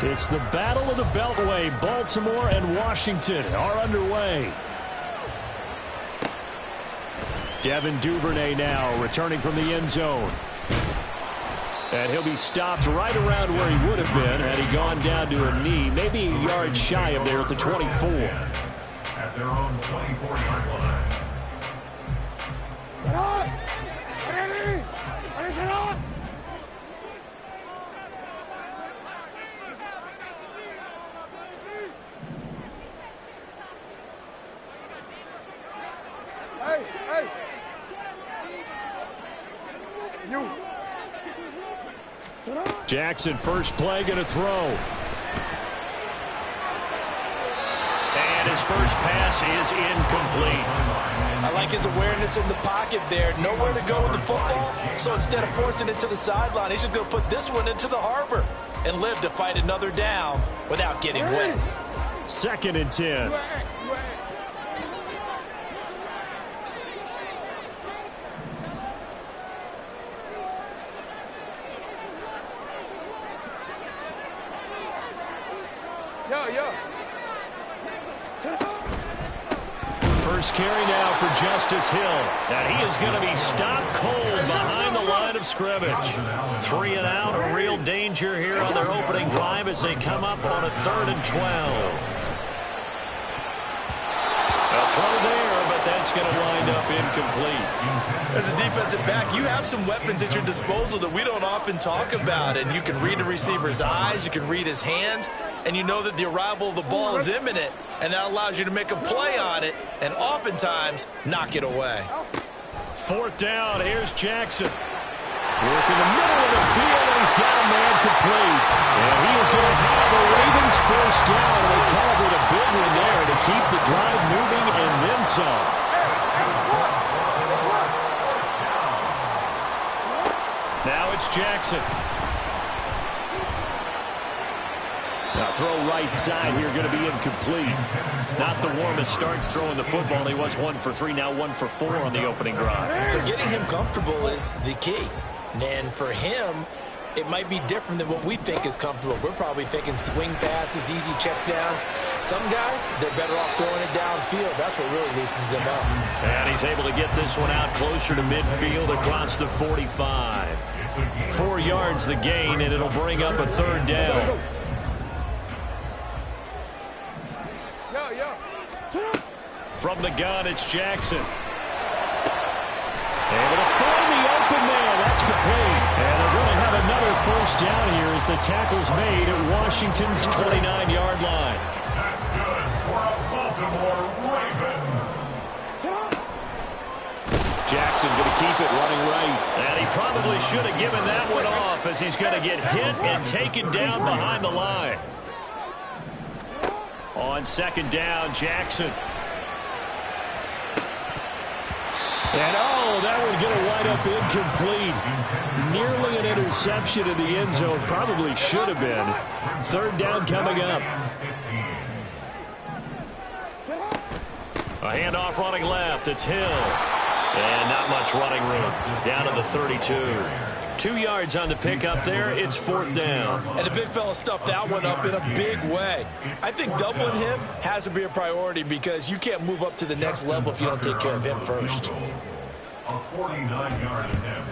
It's the Battle of the Beltway. Baltimore and Washington are underway. Devin Duvernay now returning from the end zone. And he'll be stopped right around where he would have been had he gone down to a knee, maybe a yard shy of there at the 24. At their own 24-yard line. Jackson, first play, going to throw. And his first pass is incomplete. I like his awareness in the pocket there. Nowhere to go with the football. So instead of forcing it to the sideline, he's just going to put this one into the harbor and live to fight another down without getting wet. 2nd and 10. First carry now for Justice Hill. And he is going to be stopped cold behind the line of scrimmage. 3 and out, a real danger here on their opening drive as they come up on a 3rd and 12. A throw there, but that's going to wind up incomplete. As a defensive back, you have some weapons at your disposal that we don't often talk about. And you can read the receiver's eyes, you can read his hands, and you know that the arrival of the ball is imminent, and that allows you to make a play on it and oftentimes knock it away. 4th down, here's Jackson. Working the middle of the field, and he's got a man complete. And he is going to have the Ravens first down. They celebrate a big one there to keep the drive moving and then some. Now it's Jackson. Now throw right side here, going to be incomplete. Not the warmest starts throwing the football. He was 1 for 3, now 1 for 4 on the opening drive. So getting him comfortable is the key. And for him, it might be different than what we think is comfortable. We're probably thinking swing passes, easy checkdowns. Some guys, they're better off throwing it downfield. That's what really loosens them up. And he's able to get this one out closer to midfield across the 45. 4 yards the gain, and it'll bring up a 3rd down. From the gun, it's Jackson. Able to find the open man. That's complete. And they're going to have another first down here as the tackle's made at Washington's 29-yard line. That's good for a Baltimore Ravens. Jackson going to keep it running right. And he probably should have given that one off as he's going to get hit and taken down behind the line. On 2nd down, Jackson. And, oh, that one's going to wind up incomplete. Nearly an interception in the end zone. Probably should have been. 3rd down coming up. A handoff running left. It's Hill. And not much running room. Down to the 32. 2 yards on the pickup there. It's 4th down. And the big fella stuffed that one up in a big way. I think doubling him has to be a priority because you can't move up to the next level if you don't take care of him first. A 49-yard attempt.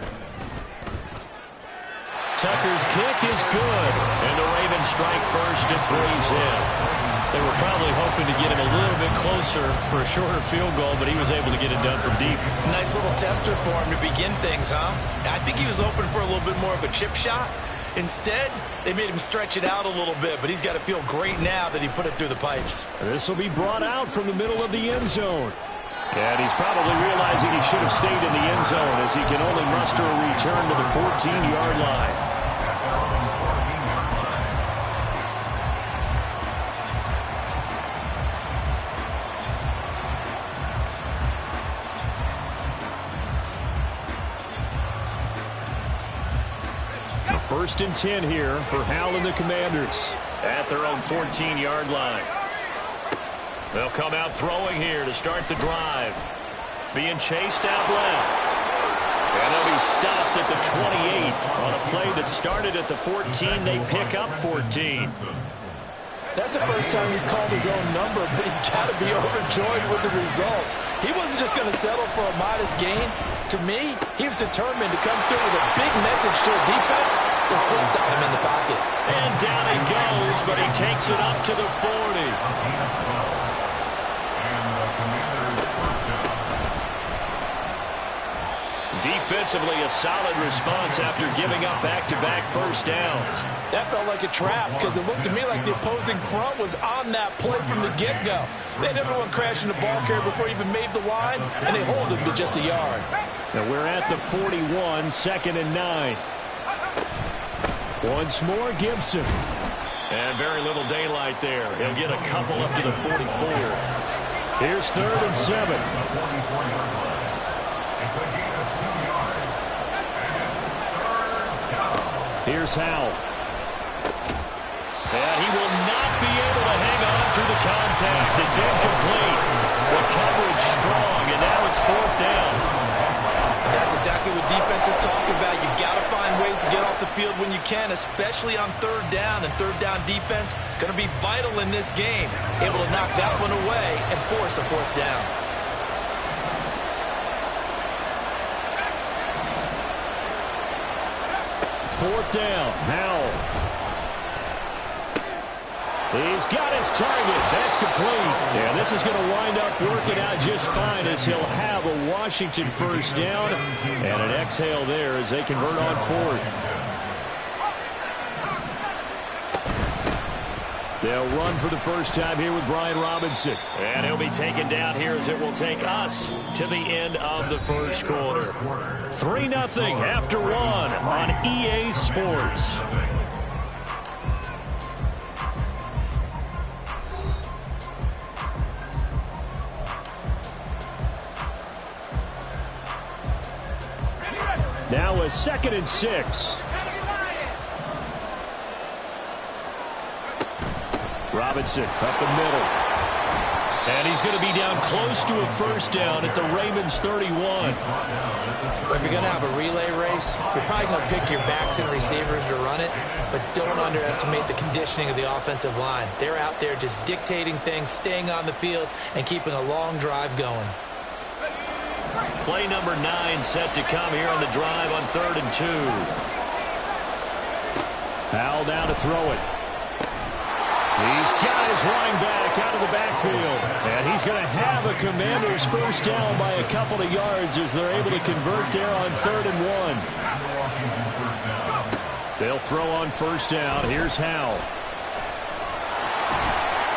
Tucker's kick is good. And the Ravens strike first at 3's in. They were probably hoping to get him a little bit closer for a shorter field goal, but he was able to get it done from deep. Nice little tester for him to begin things, huh? I think he was open for a little bit more of a chip shot. Instead, they made him stretch it out a little bit, but he's got to feel great now that he put it through the pipes. This will be brought out from the middle of the end zone. And he's probably realizing he should have stayed in the end zone as he can only muster a return to the 14-yard line. First and 10 here for Hal and the Commanders at their own 14-yard line. They'll come out throwing here to start the drive. Being chased out left. And they'll be stopped at the 28 on a play that started at the 14. They pick up 14. That's the first time he's called his own number, but he's got to be overjoyed with the results. He wasn't just going to settle for a modest gain. To me, he was determined to come through with a big message to a defense that slipped on him in the pocket. And down he goes, but he takes it up to the 40. Defensively, a solid response after giving up back-to-back first downs. That felt like a trap because it looked to me like the opposing front was on that play from the get-go. They had everyone crashing the ball carrier before he even made the line, and they hold him to just a yard. Now we're at the 41, 2nd and 9. Once more, Gibson. And very little daylight there. He'll get a couple up to the 44. Here's 3rd and 7. Here's Howell. And he will not be able to hang on through the contact. It's incomplete. The coverage strong, and now it's 4th down. And that's exactly what defenses talk about. You got to find ways to get off the field when you can, especially on 3rd down. And 3rd down defense going to be vital in this game. Able to knock that one away and force a 4th down. Fourth down, Howell. He's got his target. That's complete. And this is going to wind up working out just fine as he'll have a Washington first down. And an exhale there as they convert on 4th. They'll run for the first time here with Brian Robinson. And he'll be taken down here as it will take us to the end of the first quarter. 3-0 after 1 on EA Sports. Now a 2nd and 6. Robinson up the middle. And he's going to be down close to a first down at the Ravens 31. If you're going to have a relay race, you're probably going to pick your backs and receivers to run it, but don't underestimate the conditioning of the offensive line. They're out there just dictating things, staying on the field, and keeping a long drive going. Play number 9 set to come here on the drive on 3rd and 2. Howell down to throw it. He's got his running back out of the backfield. And he's going to have a Commanders first down by a couple of yards as they're able to convert there on 3rd and 1. They'll throw on first down. Here's Howell.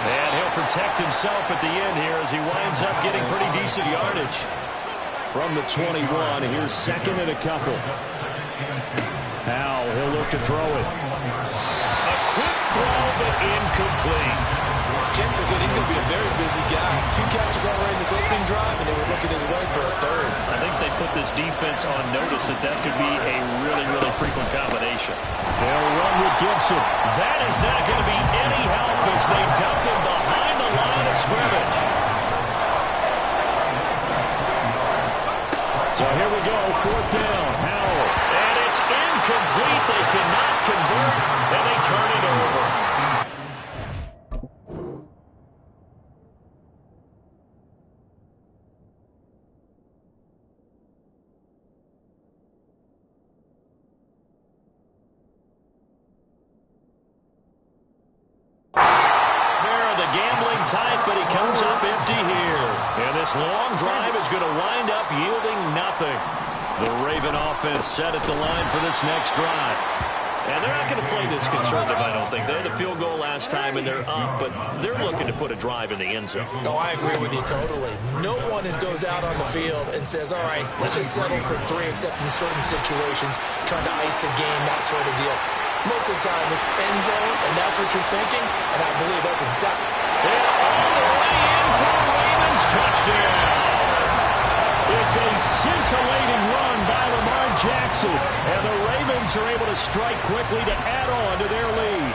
And he'll protect himself at the end here as he winds up getting pretty decent yardage. From the 21, here's 2nd and a couple. Howell, he'll look to throw it. Quick throw, but incomplete. Jensen good. He's going to be a very busy guy. 2 catches already in this opening drive, and they were looking his way for a 3rd. I think they put this defense on notice that could be a really, really frequent combination. They'll run with Gibson. That is not going to be any help as they dump him behind the line of scrimmage. So here we go, 4th down, Howell. And it's incomplete. They cannot convert, and they turn it over. They're the gambling type, but he comes up empty here. And this long drive is going to wind up yielding nothing. The Raven offense set at the line for this next drive. And they're not going to play this conservative, I don't think. They had a field goal last time, and they're up, but they're looking to put a drive in the end zone. Oh, I agree with you totally. No one goes out on the field and says, all right, let's just settle for 3 except in certain situations, trying to ice a game, that sort of deal. Most of the time, it's end zone, and that's what you're thinking, and I believe that's exactly. And all the way in for a Ravens touchdown. It's a scintillating run by Lamar Jackson, and the Ravens are able to strike quickly to add on to their lead.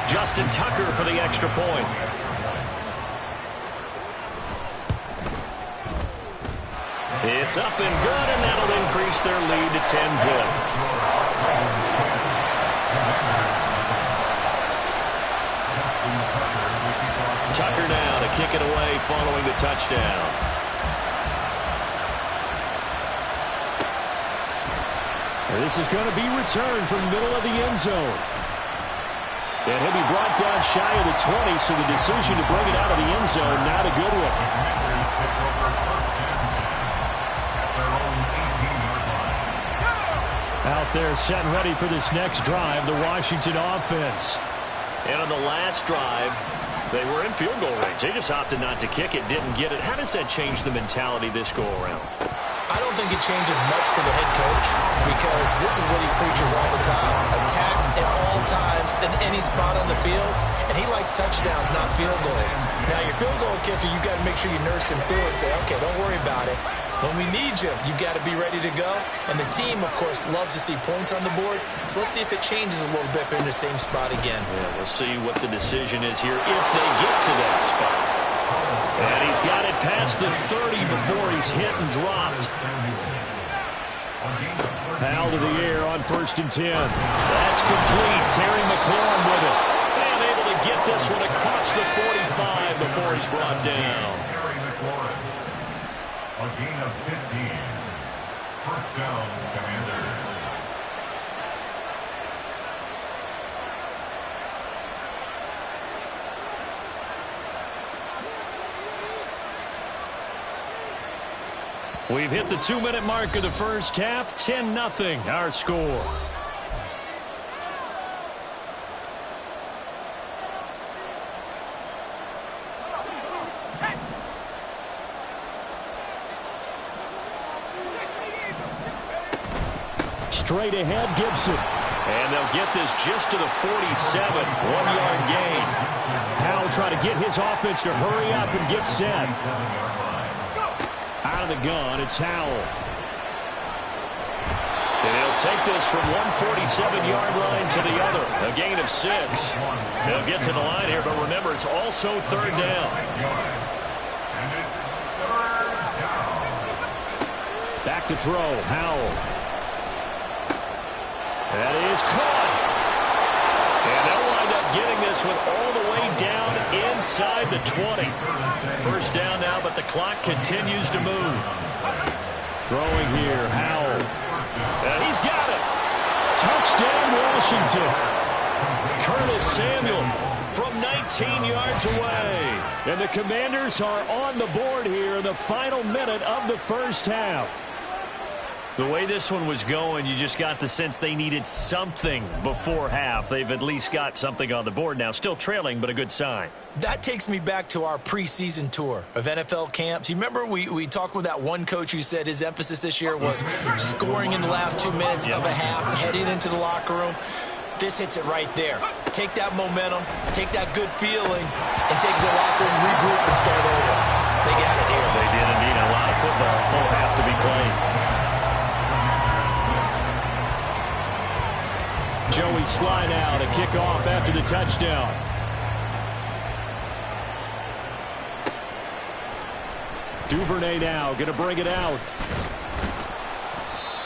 Justin Tucker for the extra point. It's up and good, and that'll increase their lead to 10-zip. Tucker now to kick it away following the touchdown. This is going to be returned from the middle of the end zone. And he'll be brought down shy of the 20, so the decision to bring it out of the end zone, not a good one. Out there set and ready for this next drive, the Washington offense. And on the last drive, they were in field goal range. They just opted not to kick it, didn't get it. How does that change the mentality this go-around? I don't think it changes much for the head coach because this is what he preaches all the time. Attack at all times in any spot on the field, and he likes touchdowns, not field goals. Now, your field goal kicker, you got to make sure you nurse him through and say, okay, don't worry about it. When we need you, you got to be ready to go. And the team, of course, loves to see points on the board. So let's see if it changes a little bit if they're in the same spot again. Yeah, we'll see what the decision is here if they get to that spot. And he's got it past the 30 before he's hit and dropped. Out of the air on 1st and 10. That's complete. Terry McLaurin with it. And able to get this one across the 45 before he's brought down. Terry McLaurin. A gain of 15. First down, Commanders. We've hit the 2-minute mark of the first half. 10-0 our score. Straight ahead, Gibson. And they'll get this just to the 47. 1-yard gain. Howell trying to get his offense to hurry up and get set. Out of the gun, it's Howell. And he'll take this from 147-yard line to the other. A gain of 6. They'll get to the line here, but remember, it's also 3rd down. Back to throw, Howell. That is caught. And they'll wind up getting this one all the way down inside the 20. First down now, but the clock continues to move. Throwing here, Howell. And he's got it. Touchdown, Washington. Curtis Samuel from 19 yards away. And the Commanders are on the board here in the final minute of the first half. The way this one was going, you just got the sense they needed something before half. They've at least got something on the board now. Still trailing, but a good sign. That takes me back to our preseason tour of NFL camps. You remember we talked with that one coach who said his emphasis this year was scoring in the last 2 minutes of a half, heading into the locker room. This hits it right there. Take that momentum, take that good feeling, and take the locker room, regroup, and start over. They got it here. They did indeed. A lot of football, full half to be played. Joey Sly now to kick off after the touchdown. Duvernay now going to bring it out.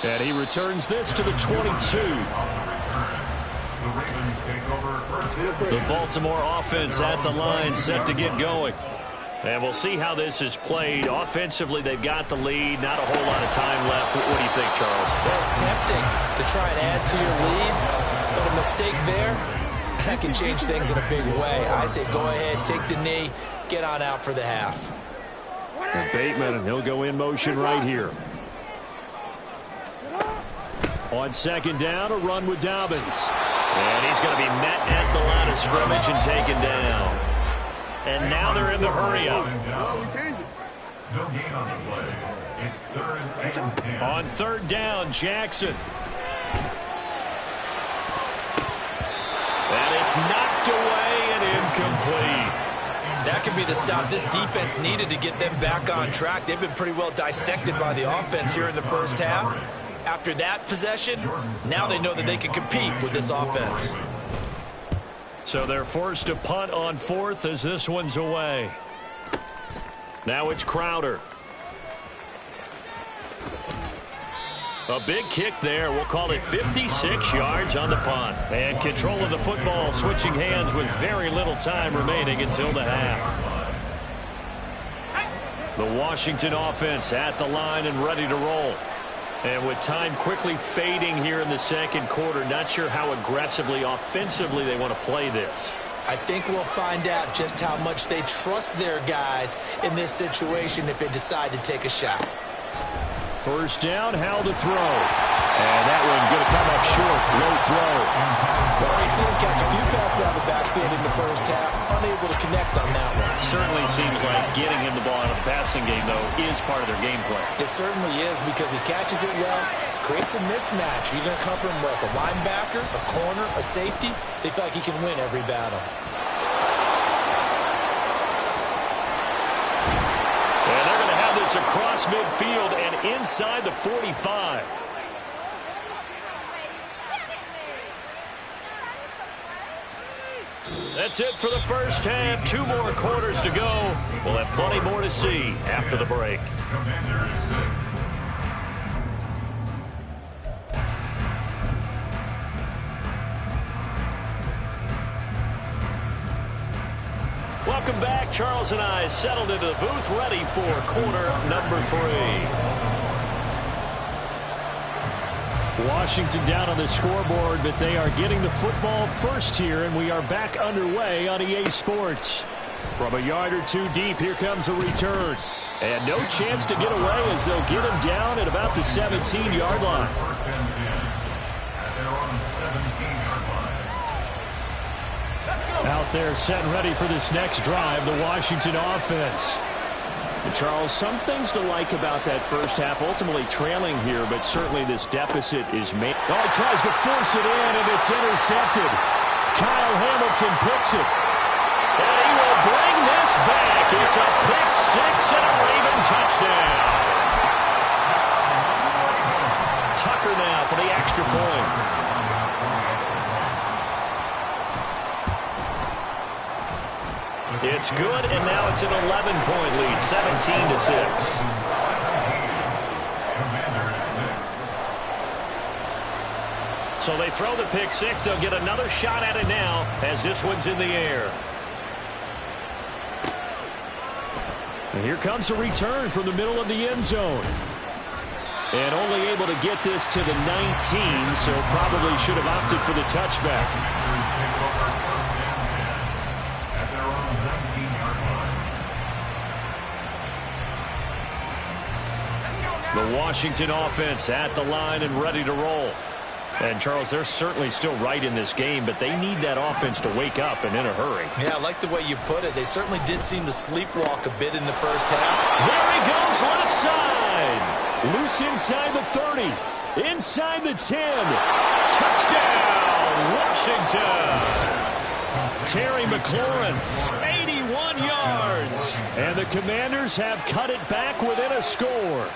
And he returns this to the 22. The Baltimore offense at the line, set to get going. And we'll see how this is played. Offensively, they've got the lead. Not a whole lot of time left. What do you think, Charles? Well, it's tempting to try and add to your lead, but a mistake there, that can change things in a big way. I say go ahead, take the knee, get on out for the half. And Bateman, he'll go in motion right here. On 2nd down, a run with Dobbins. And he's going to be met at the line of scrimmage and taken down. And now they're in the hurry-up. On 3rd down, Jackson. And it's knocked away and incomplete. That could be the stop this defense needed to get them back on track. They've been pretty well dissected by the offense here in the first half. After that possession, now they know that they can compete with this offense. So they're forced to punt on 4th as this one's away. Now it's Crowder. A big kick there. We'll call it 56 yards on the punt. And control of the football switching hands with very little time remaining until the half. The Washington offense at the line and ready to roll. And with time quickly fading here in the second quarter, not sure how aggressively, offensively they want to play this. I think we'll find out just how much they trust their guys in this situation if they decide to take a shot. First down, Howell to throw. And that one going to come up short. Low throw. Well, we seen him catch a few passes out of the backfield in the first half. Unable to connect on that one. Certainly seems like getting him the ball in a passing game, though, is part of their game plan. It certainly is because he catches it well, creates a mismatch. You're going to cover him with a linebacker, a corner, a safety. They feel like he can win every battle. And they're going to have this across midfield and inside the 45. That's it for the first half. 2 more quarters to go. We'll have plenty more to see after the break. Welcome back. Charles and I settled into the booth, ready for quarter number 3. Washington down on the scoreboard, but they are getting the football first here, and we are back underway on EA Sports. From a yard or 2 deep, here comes a return. And no chance to get away as they'll get him down at about the 17-yard line. Out there set and ready for this next drive, the Washington offense. And Charles, some things to like about that first half. Ultimately trailing here, but certainly this deficit is made. Oh, he tries to force it in, and it's intercepted. Kyle Hamilton picks it. And he will bring this back. It's a pick 6 and a Raven touchdown. Tucker now for the extra point. It's good, and now it's an 11-point lead, 17-6. So they throw the pick 6. They'll get another shot at it now as this one's in the air. And here comes a return from the middle of the end zone. And only able to get this to the 19, so probably should have opted for the touchback. The Washington offense at the line and ready to roll. And, Charles, they're certainly still right in this game, but they need that offense to wake up and in a hurry. Yeah, I like the way you put it. They certainly did seem to sleepwalk a bit in the first half. There he goes, left side. Loose inside the 30. Inside the 10. Touchdown, Washington. Terry McLaurin, 81 yards. And the Commanders have cut it back within a score.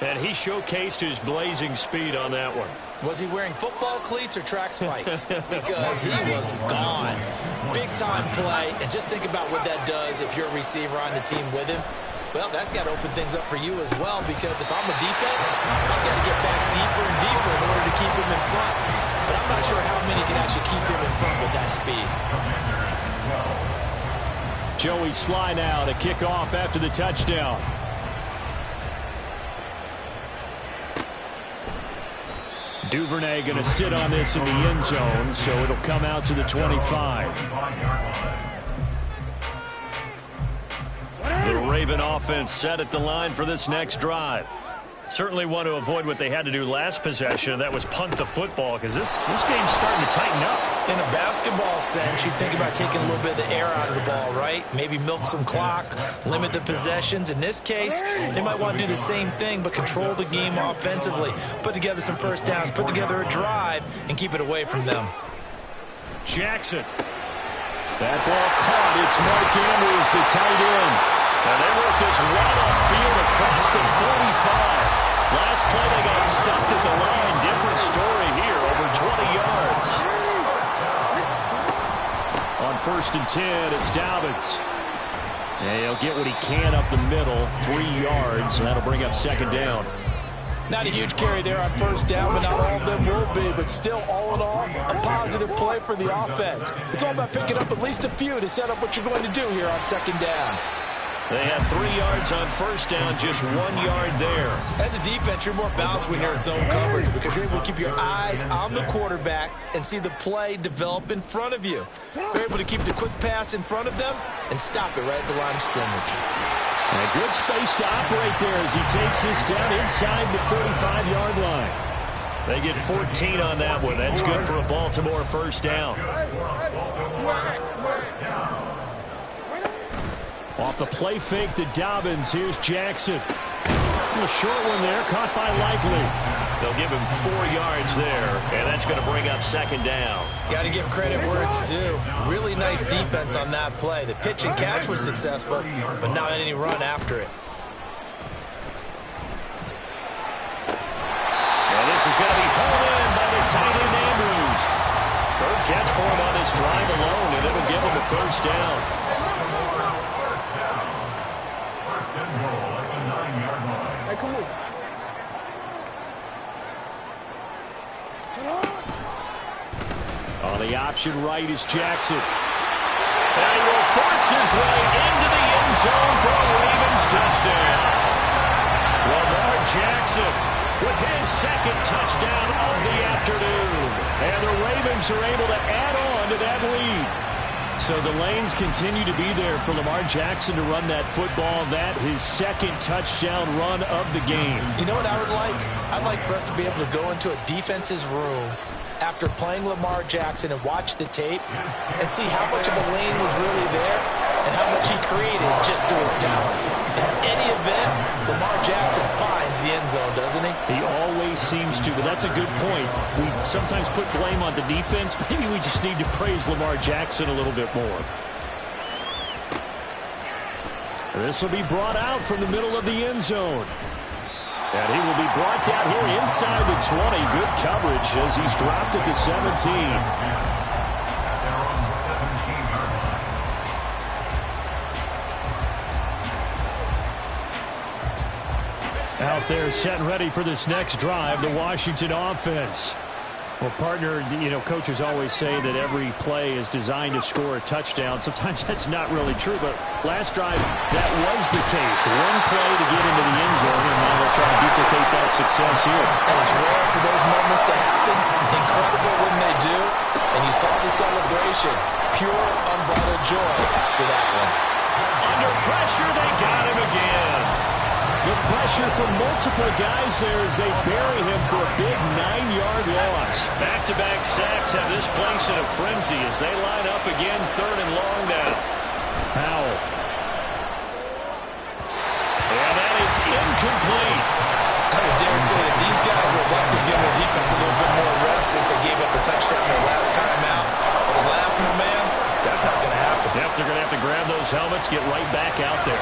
And he showcased his blazing speed on that one. Was he wearing football cleats or track spikes? Because he was gone. Big-time play. And just think about what that does if you're a receiver on the team with him. Well, that's got to open things up for you as well, because if I'm a defense, I've got to get back deeper and deeper in order to keep him in front. But I'm not sure how many can actually keep him in front with that speed. Joey Sly now to kick off after the touchdown. Duvernay going to sit on this in the end zone, so it'll come out to the 25. The Raven offense set at the line for this next drive. Certainly want to avoid what they had to do last possession, and that was punt the football, because this game's starting to tighten up. In a basketball sense, you think about taking a little bit of the air out of the ball, right? Maybe milk some clock, limit the possessions. In this case, they might want to do the same thing, but control the game offensively. Put together some first downs, put together a drive, and keep it away from them. Jackson. That ball caught. It's Mark Andrews, the tight end. And they work this right upfield across the 45. Last play, they got stuffed at the line. Different story here, over 20 yards. On 1st and 10, it's Dobbins. And he'll get what he can up the middle, 3 yards, and that'll bring up second down. Not a huge carry there on first down, but not all of them will be. But still, all in all, a positive play for the offense. It's all about picking up at least a few to set up what you're going to do here on second down. They had 3 yards on first down, just 1 yard there. As a defense, you're more balanced when you're in zone coverage because you're able to keep your eyes on the quarterback and see the play develop in front of you. You're able to keep the quick pass in front of them and stop it right at the line of scrimmage. A good space to operate there as he takes this down inside the 35-yard line. They get 14 on that one. That's good for a Baltimore first down. Off the play fake to Dobbins. Here's Jackson. A short one there, caught by Likely. They'll give him 4 yards there, and that's going to bring up second down. Got to give credit where it's due. Really nice defense on that play. The pitch and catch was successful, but not any run after it. And this is going to be pulled in by the tight end Andrews. Third catch for him on this drive alone, and it'll give him a first down. On the option right is Jackson. And he will force his way into the end zone for a Ravens touchdown. Lamar Jackson with his second touchdown of the afternoon. And the Ravens are able to add on to that lead. So the lanes continue to be there for Lamar Jackson to run that football. That his second touchdown run of the game. You know what I would like? I'd like for us to be able to go into a defense's room after playing Lamar Jackson and watch the tape and see how much of a lane was really there and how much he created just through his talent. In any event, Lamar Jackson finds the end zone, doesn't he? He always seems to, but that's a good point. We sometimes put blame on the defense. Maybe we just need to praise Lamar Jackson a little bit more. This will be brought out from the middle of the end zone. And he will be brought down here inside the 20. Good coverage as he's dropped at the 17. Out there set and ready for this next drive, the Washington offense. Well, partner, you know, coaches always say that every play is designed to score a touchdown. Sometimes that's not really true, but last drive, that was the case. One play to get into the end zone, and now they'll try to duplicate that success here. And it's rare for those moments to happen. Incredible when they do. And you saw the celebration. Pure, unbridled joy after that one. Under pressure, they got him again. The pressure from multiple guys there as they bury him for a big 9-yard loss. Back-to-back sacks have this place in a frenzy as they line up again, third and long now. Powell. And that is incomplete. I would dare say that these guys would like to give their defense a little bit more rest since they gave up a touchdown their last time out. For the last one, man, that's not going to happen. Yep, they're going to have to grab those helmets, get right back out there.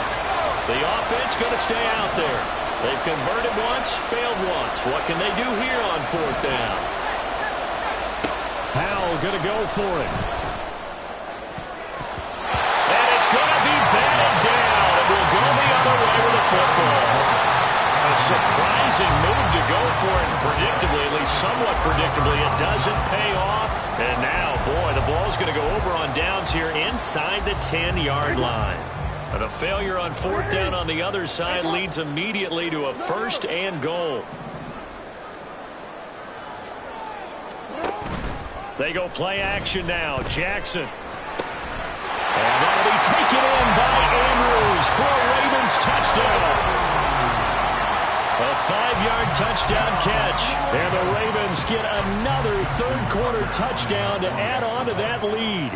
The offense going to stay out there. They've converted once, failed once. What can they do here on fourth down? Powell going to go for it. And it's going to be batted down. It will go the other way with the football. A surprising move to go for it, and predictably, at least somewhat predictably, it doesn't pay off. And now, boy, the ball's going to go over on downs here inside the 10-yard line. But a failure on fourth down on the other side leads immediately to a first and goal. They go play action now. Jackson. And that'll be taken in by Andrews for a Ravens touchdown. A 5-yard touchdown catch. And the Ravens get another third-quarter touchdown to add on to that lead.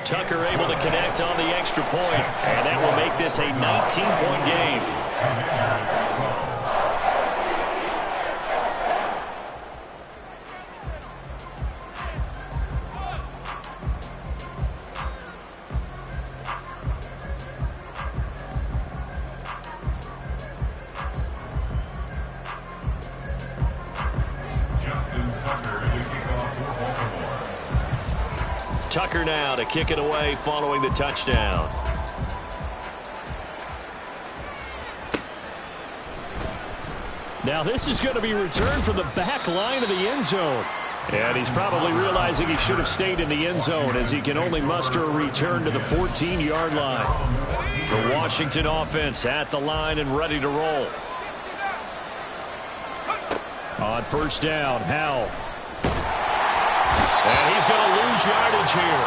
Tucker able to connect on the extra point, and that will make this a 19-point game. Tucker now to kick it away following the touchdown. Now this is going to be returned from the back line of the end zone. And he's probably realizing he should have stayed in the end zone as he can only muster a return to the 14-yard line. The Washington offense at the line and ready to roll. On first down, Howell. And he's going to lose yardage here,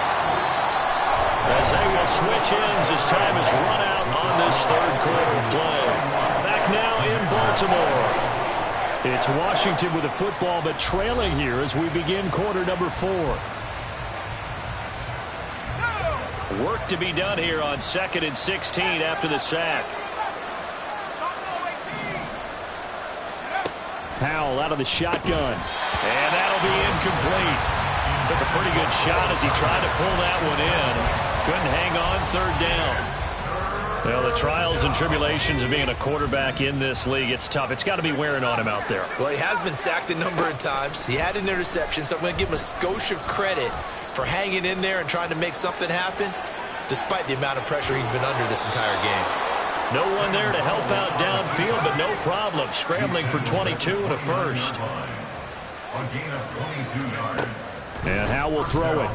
as they will switch ends as time is run out on this third quarter of play. Back now in Baltimore. It's Washington with the football, but trailing here as we begin quarter number 4. Work to be done here on 2nd and 16 after the sack. Howell out of the shotgun. And that'll be incomplete. Took a pretty good shot as he tried to pull that one in. Couldn't hang on third down. Well, the trials and tribulations of being a quarterback in this league, it's tough. It's got to be wearing on him out there. Well, he has been sacked a number of times. He had an interception, so I'm going to give him a skosh of credit for hanging in there and trying to make something happen, despite the amount of pressure he's been under this entire game. No one there to help out downfield, but no problem. Scrambling for 22 and a first. And Howell will throw it.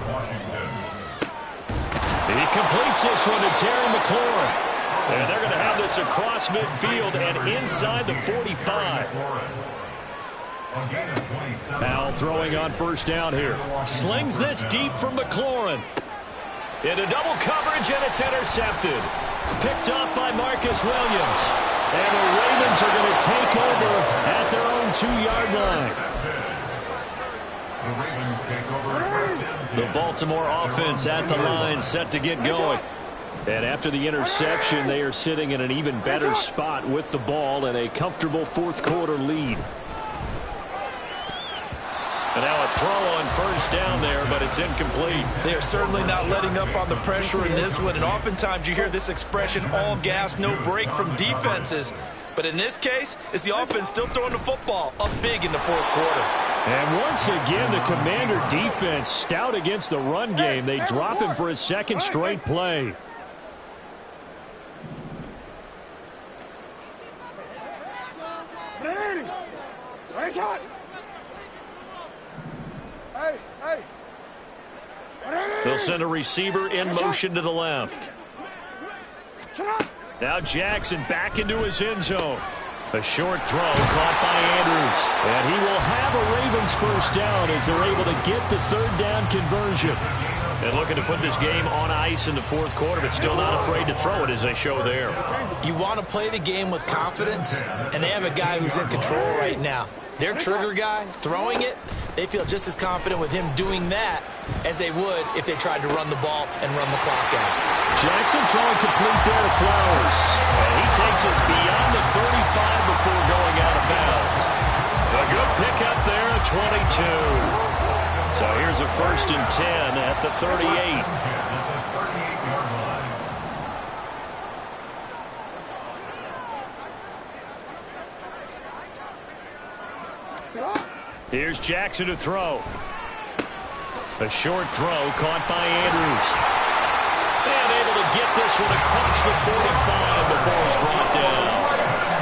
He completes this one to Terry McLaurin. And they're going to have this across midfield and inside the 45. Howell throwing on first down here. Slings this deep from McLaurin. Into double coverage, and it's intercepted. Picked off by Marcus Williams. And the Ravens are going to take over at their own 2-yard line. The Baltimore offense at the line, set to get going. And after the interception, they are sitting in an even better spot with the ball and a comfortable fourth quarter lead. And now a throw on first down there, but it's incomplete. They are certainly not letting up on the pressure in this one. And oftentimes you hear this expression, all gas, no break from defenses. But in this case, it's the offense still throwing the football up big in the fourth quarter. And once again, the Commander defense stout against the run game. They drop him for his second straight play. They'll send a receiver in motion to the left. Now Jackson back into his end zone. A short throw caught by Andrews. And he will have a Ravens first down as they're able to get the third down conversion. And looking to put this game on ice in the fourth quarter, but still not afraid to throw it as they show there. You want to play the game with confidence, and they have a guy who's in control right now. Their trigger guy, throwing it, they feel just as confident with him doing that as they would if they tried to run the ball and run the clock out. Jackson throwing complete there to Flowers. And he takes us beyond the 35 before going out of bounds. A good pickup there at 22. So here's a 1st and 10 at the 38. Here's Jackson to throw. A short throw caught by Andrews. And able to get this one across the 45 before he's brought down.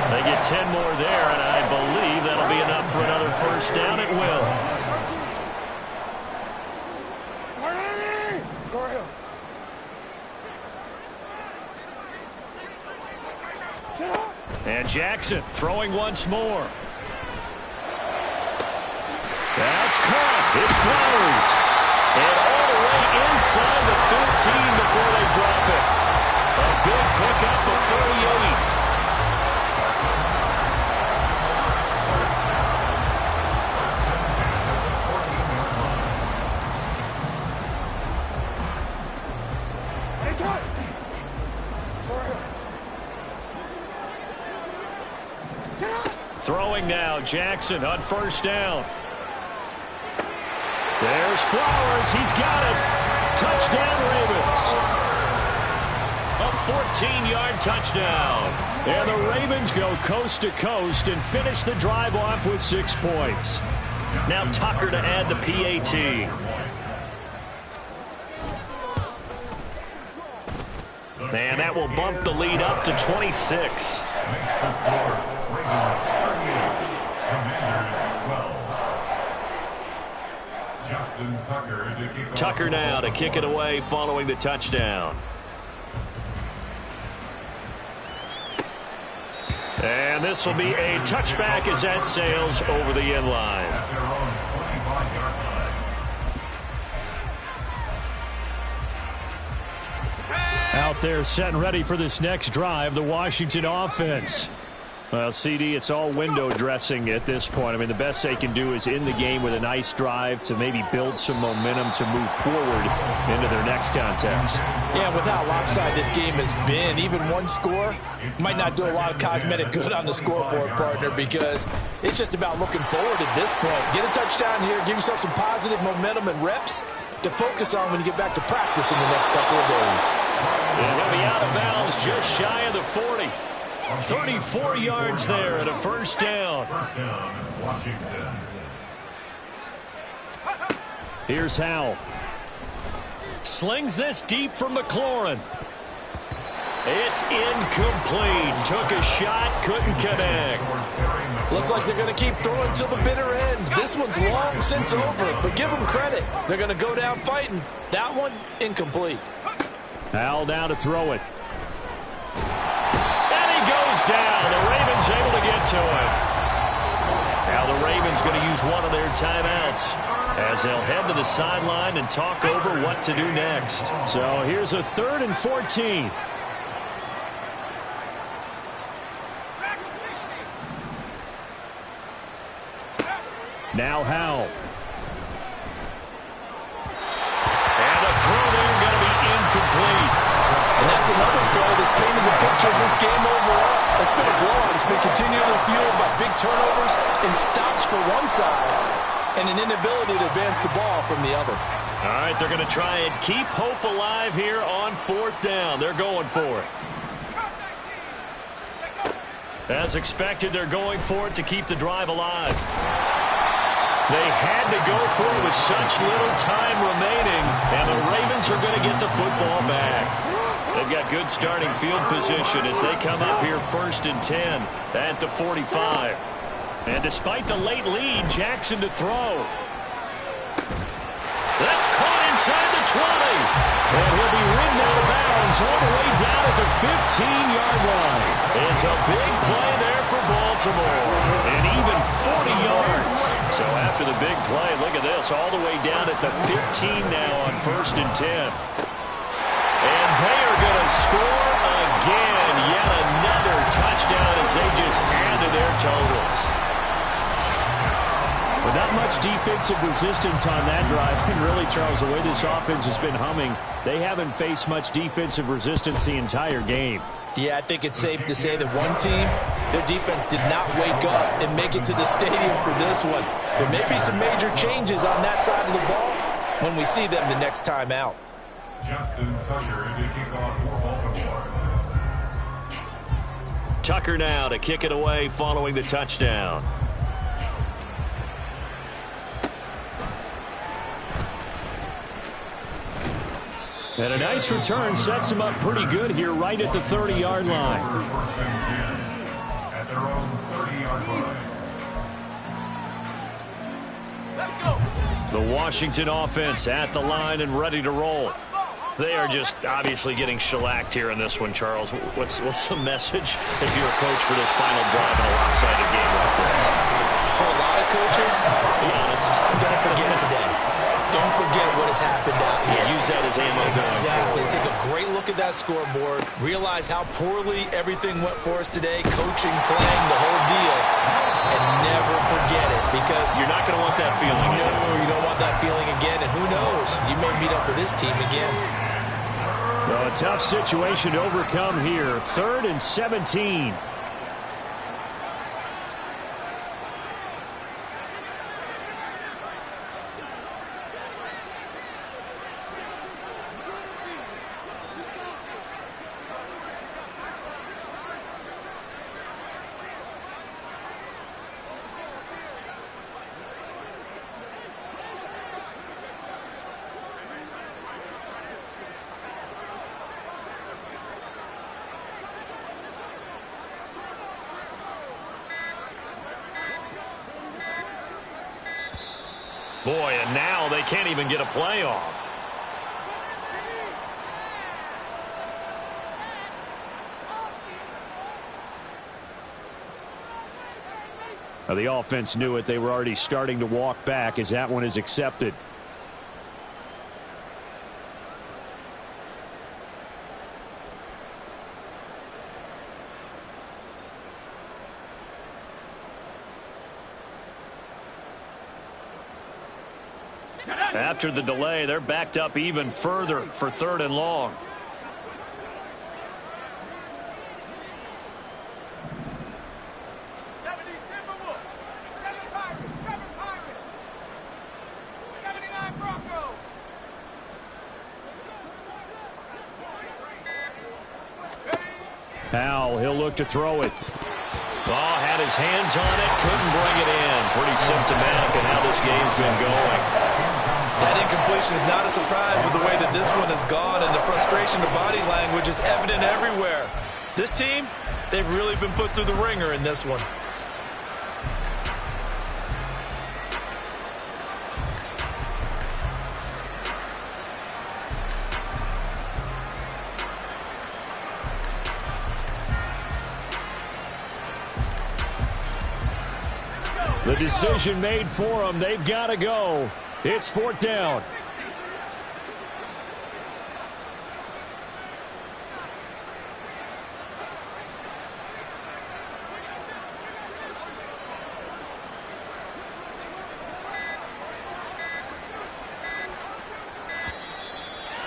They get 10 more there, and I believe that'll be enough for another first down. It will. And Jackson throwing once more. That's caught. It's Flowers. And all the way inside the 13 before they drop it. A big pickup of 38. Throwing now, Jackson on first down. There's Flowers. He's got it. Touchdown, Ravens. A 14-yard touchdown. And the Ravens go coast to coast and finish the drive off with 6 points. Now Tucker to add the PAT. And that will bump the lead up to 26. Tucker now to kick it away following the touchdown. And this will be a touchback as that sails over the end line. Out there set and ready for this next drive, the Washington offense. Well, CD, it's all window dressing at this point. I mean, the best they can do is in the game with a nice drive to maybe build some momentum to move forward into their next contest. Yeah, with how lopsided this game has been, even one score might not do a lot of cosmetic good on the scoreboard, partner, because it's just about looking forward at this point. Get a touchdown here, give yourself some positive momentum and reps to focus on when you get back to practice in the next couple of days. And he'll be out of bounds just shy of the 40. 34 yards there and a first down. Washington. Here's Howell. Slings this deep for McLaurin. It's incomplete. Took a shot, couldn't connect. Looks like they're going to keep throwing till the bitter end. This one's long since over, but give them credit. They're going to go down fighting. That one, incomplete. Howell down to throw it. Down. The Ravens able to get to it. Now the Ravens going to use one of their timeouts as they'll head to the sideline and talk over what to do next. So here's a 3rd and 14. Now Howell. And the throw there going to be incomplete. And that's another play that's painted the picture of this game overall. It's been a blowout. It's been continually fueled by big turnovers and stops for one side and an inability to advance the ball from the other. All right, they're going to try and keep hope alive here on 4th down. They're going for it. As expected, they're going for it to keep the drive alive. They had to go for it with such little time remaining, and the Ravens are going to get the football back. They've got good starting field position as they come up here 1st and 10 at the 45. And despite the late lead, Jackson to throw. That's caught inside the 20. And he'll be ridden out of bounds all the way down at the 15-yard line. It's a big play there for Baltimore. And even 40 yards. So after the big play, look at this, all the way down at the 15 now on 1st and 10. And they are going to score again. Yet another touchdown as they just add to their totals. But not much defensive resistance on that drive. And really, Charles, the way this offense has been humming, they haven't faced much defensive resistance the entire game. Yeah, I think it's safe to say that one team, their defense did not wake up and make it to the stadium for this one. There may be some major changes on that side of the ball when we see them the next time out. Justin Tucker to kick off for Baltimore. Tucker now to kick it away following the touchdown. And a nice return sets him up pretty good here right at the 30-yard line. At their own 30-yard line. Let's go. The Washington offense at the line and ready to roll. They are just obviously getting shellacked here in this one, Charles. What's the message if you're a coach for this final drive in a lopsided game like this? For a lot of coaches, be honest, don't forget today. Don't forget what has happened out here. Yeah, use that as ammo. Exactly. Take a great look at that scoreboard. Realize how poorly everything went for us today. Coaching, playing, the whole deal. And never forget it, because you're not going to want that feeling. No, you don't want that feeling again. And who knows? You may meet up with this team again. Well, a tough situation to overcome here. 3rd and 17. Boy, and now they can't even get a play off. Now, the offense knew it. They were already starting to walk back as that one is accepted. After the delay, they're backed up even further for 3rd and long. Powell, he'll look to throw it. Oh, had his hands on it, couldn't bring it in. Pretty symptomatic of how this game's been going. That incompletion is not a surprise with the way that this one has gone, and the frustration, the body language is evident everywhere. This team, they've really been put through the ringer in this one. The decision made for them. They've got to go. It's 4th down.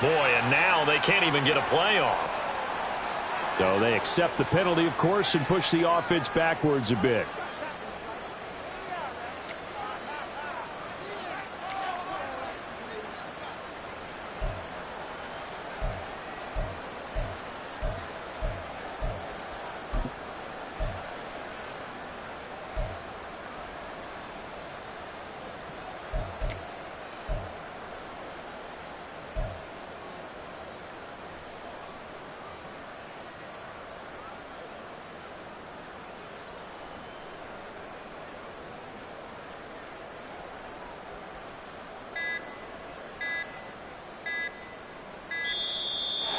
Boy, and now they can't even get a play off. So they accept the penalty, of course, and push the offense backwards a bit.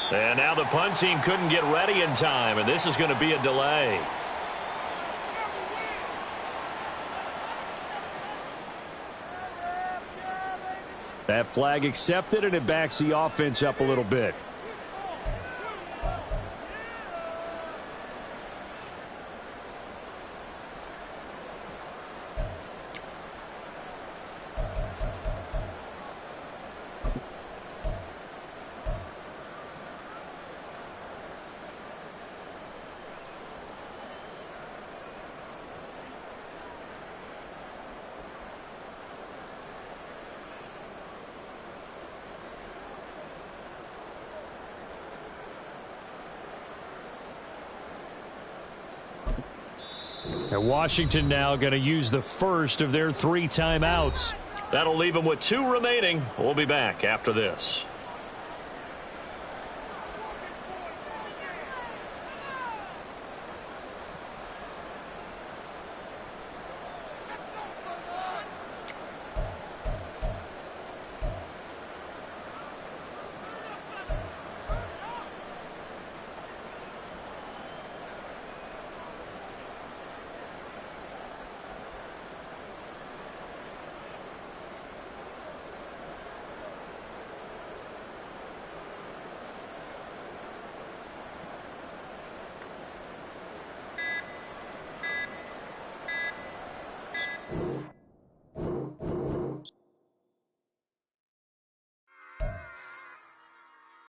And now the punt team couldn't get ready in time, and this is going to be a delay. That flag accepted, and it backs the offense up a little bit. And Washington now going to use the first of their 3 timeouts. That'll leave them with 2 remaining. We'll be back after this.